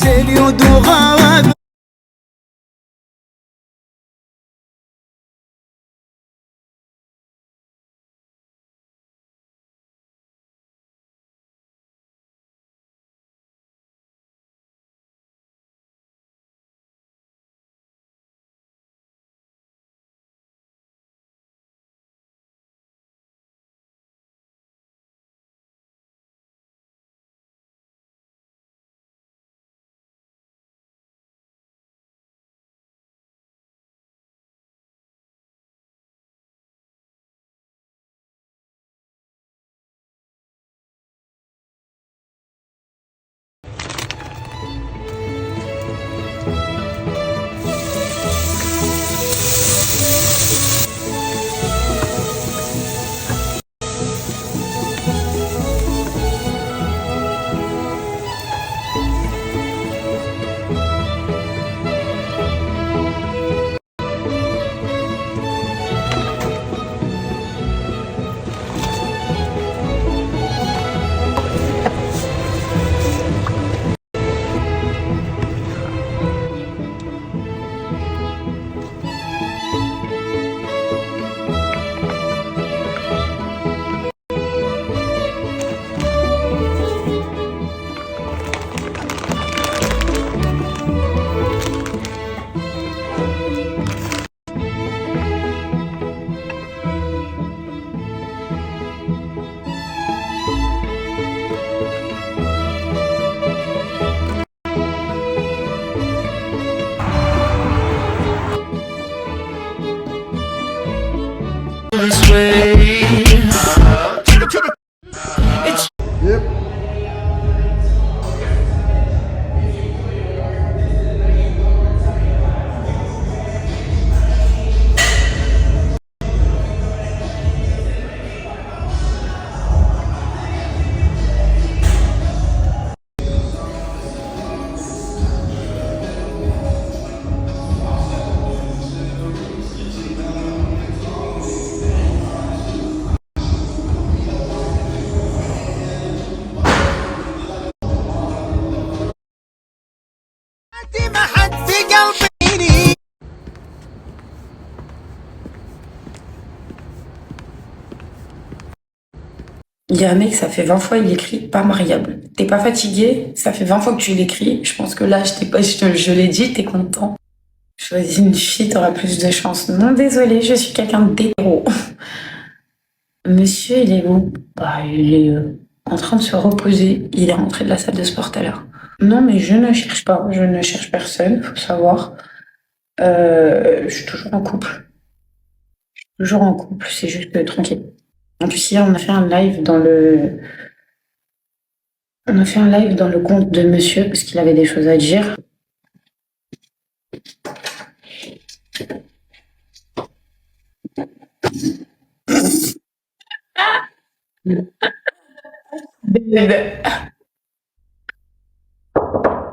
اليود وغاب. This way. ما حد في قلبي. Il y a un mec, ça fait 20 fois, il écrit pas mariable. T'es pas fatigué? Ça fait 20 fois que tu l'écris. Je pense que là, je l'ai dit, t'es content. Choisis une fille, t'auras plus de chance. Non, désolé, je suis quelqu'un d'hétéro. Monsieur, il est où? Bah, il est en train de se reposer. Il est rentré de la salle de sport tout à l'heure. Non, mais je ne cherche pas. Je ne cherche personne, faut savoir. Je suis toujours en couple. Toujours en couple, c'est juste tranquille. En plus, hier, on a fait un live dans le compte de monsieur parce qu'il avait des choses à dire.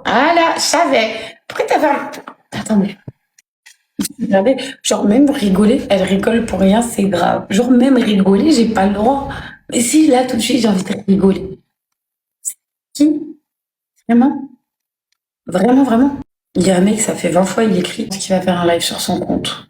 Ah là, je savais. Pourquoi t'as fait un... Attendez. Regardez, genre même rigoler, elle rigole pour rien, c'est grave. Genre même rigoler, j'ai pas le droit. Mais si, là, tout de suite, j'ai envie de rigoler. Qui? Vraiment? Vraiment, vraiment? Il y a un mec, ça fait 20 fois, il écrit qu'il va faire un live sur son compte.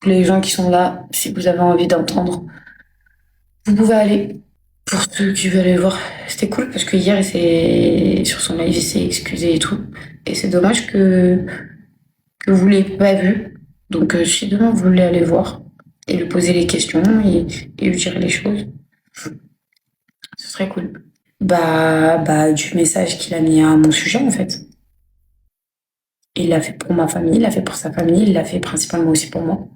Les gens qui sont là, si vous avez envie d'entendre, vous pouvez aller. Pour ceux qui veulent aller voir, c'était cool parce que hier, sur son live, il s'est excusé et tout. Et c'est dommage que vous l'ayez pas vu. Donc, si demain vous voulez aller voir et lui poser les questions et lui dire les choses, ce serait cool. Bah, du message qu'il a mis à mon sujet, en fait. Il l'a fait pour ma famille, il l'a fait pour sa famille, il l'a fait principalement aussi pour moi.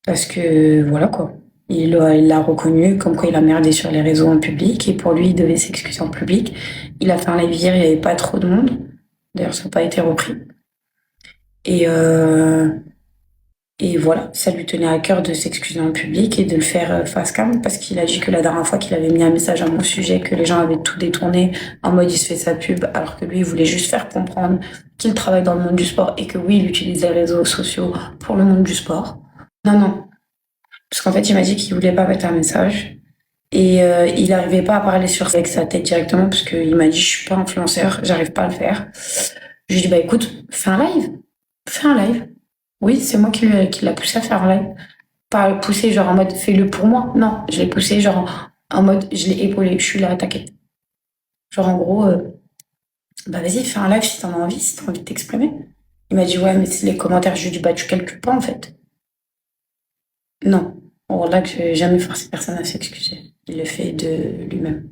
Parce que, voilà, quoi. Il l'a reconnu, comme quoi il a merdé sur les réseaux en public, et pour lui, il devait s'excuser en public. Il a fait un live hier, il n'y avait pas trop de monde. D'ailleurs, ça n'a pas été repris. Et voilà, ça lui tenait à cœur de s'excuser en public et de le faire face cam, parce qu'il a dit que la dernière fois qu'il avait mis un message à mon sujet, que les gens avaient tout détourné en mode il se fait sa pub, alors que lui, il voulait juste faire comprendre qu'il travaille dans le monde du sport et que oui, il utilise les réseaux sociaux pour le monde du sport. Non, non. Parce qu'en fait, il m'a dit qu'il voulait pas mettre un message Et il n'arrivait pas à parler avec sa tête directement parce qu'il m'a dit je suis pas influenceur, j'arrive pas à le faire. Je lui ai dit bah écoute, fais un live. Fais un live. Oui, c'est moi qui l'a poussé à faire un live. Pas poussé genre en mode fais-le pour moi. Non, je l'ai poussé genre en mode je l'ai épaulé, je suis là, t'inquiète. Genre en gros, bah vas-y, fais un live si t'en as envie, si t'as envie de t'exprimer. Il m'a dit ouais, mais c'est les commentaires. Je lui ai dit bah tu calcules pas en fait. Non. Bon, là que j'ai jamais forcé personne à s'excuser. Il le fait de lui-même.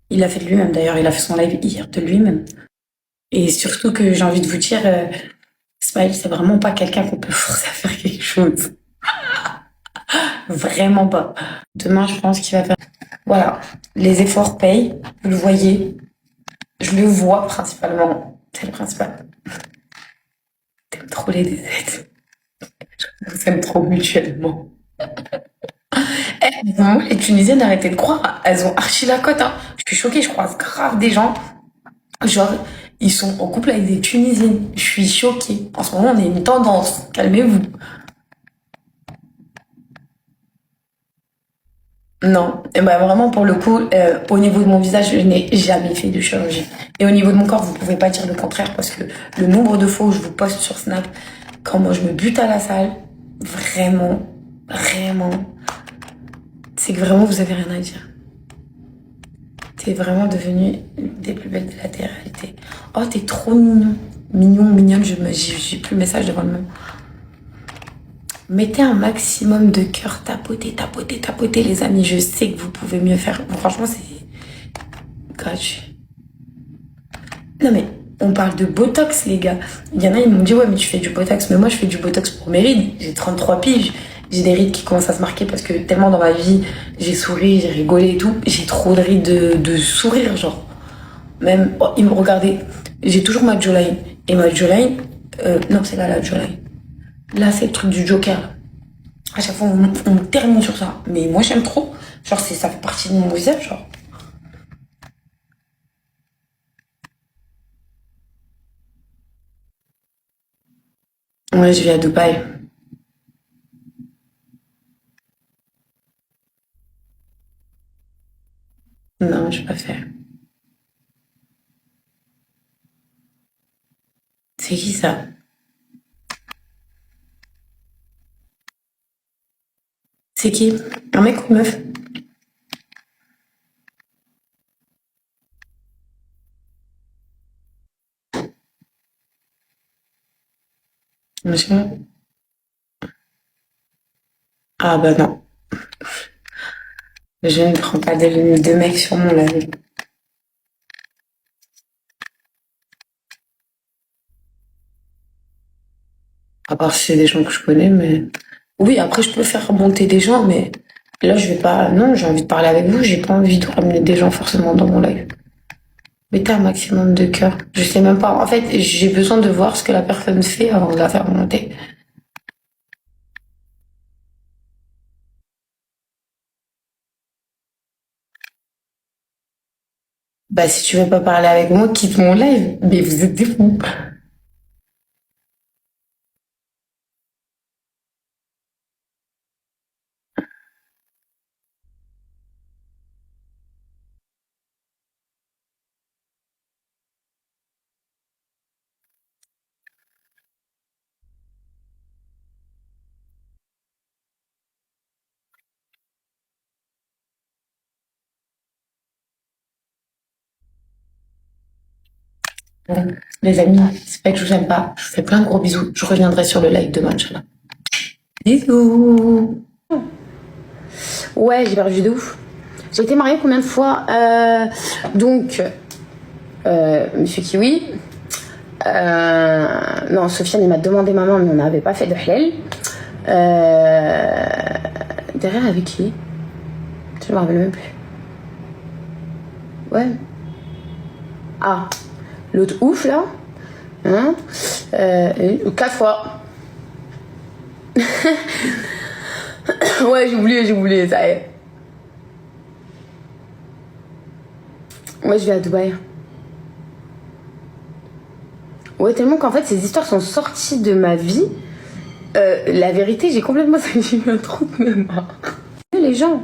Il l'a fait de lui-même d'ailleurs, il a fait son live hier de lui-même. Et surtout que j'ai envie de vous dire, Smile, c'est vraiment pas quelqu'un qu'on peut forcer à faire quelque chose. Vraiment pas. Demain, je pense qu'il va faire. Voilà, les efforts payent, vous le voyez. Je le vois principalement. C'est le principal. T'aimes trop les aides. On s'aime trop mutuellement. Non, les Tunisiennes, arrêtez de croire. Elles ont archi la cote. Hein. Je suis choquée, je croise grave des gens. Genre, ils sont en couple avec des Tunisiennes. Je suis choquée. En ce moment, on est une tendance. Calmez-vous. Non, et ben vraiment pour le coup, au niveau de mon visage, je n'ai jamais fait de chirurgie. Et au niveau de mon corps, vous pouvez pas dire le contraire parce que le nombre de fois où je vous poste sur Snap, quand moi je me bute à la salle, vraiment, vraiment, c'est que vraiment vous avez rien à dire. T'es vraiment devenu une des plus belles de la télé-réalité. Oh, t'es trop mignon. Mignon, mignonne, j'ai plus le message devant le même. Mettez un maximum de cœur, tapotez, tapotez, tapotez, les amis. Je sais que vous pouvez mieux faire. Franchement, c'est gratuit. Non, mais on parle de Botox, les gars. Il y en a, ils m'ont dit, ouais, mais tu fais du Botox. Mais moi, je fais du Botox pour mes rides. J'ai 33 piges. J'ai des rides qui commencent à se marquer parce que tellement dans ma vie, j'ai souri, j'ai rigolé et tout. J'ai trop de rides de sourire, genre. Même, oh, ils me regardaient. J'ai toujours ma jawline. Et ma jawline, non, c'est là la jawline. Là, c'est le truc du Joker. À chaque fois, on me termine sur ça. Mais moi, j'aime trop. Genre, ça fait partie de mon visage, genre. Ouais, je vis à Dubaï. Non, je vais pas faire. C'est qui ça? C'est qui? Un mec ou une meuf? Monsieur? Ah bah non. Je ne prends pas de mecs sur mon live. À part si c'est des gens que je connais, mais... Oui, après, je peux faire remonter des gens, mais... Là, je vais pas... Non, j'ai envie de parler avec vous. J'ai pas envie de ramener des gens forcément dans mon live. Mettez un maximum de cœur. Je sais même pas. En fait, j'ai besoin de voir ce que la personne fait avant de la faire remonter. Bah, si tu veux pas parler avec moi, quitte mon live. Mais vous êtes des fous. Bon, les amis, c'est pas que je vous aime pas. Je vous fais plein de gros bisous. Je reviendrai sur le live demain, Inch'Allah. Bisous. Ouais, j'ai perdu de ouf. J'ai été mariée combien de fois Donc, Monsieur Kiwi. Non, Sofiane, il m'a demandé maman, mais on n'avait pas fait de halal. Derrière, avec qui? Je me rappelle même plus. Ouais. Ah, l'autre ouf, là. Hein 4 fois. Ouais, j'ai oublié, ça y est. Ouais, je vais à Dubaï. Ouais, tellement qu'en fait, ces histoires sont sorties de ma vie. La vérité, j'ai complètement... J'ai eu un trou de mémoire. Les gens,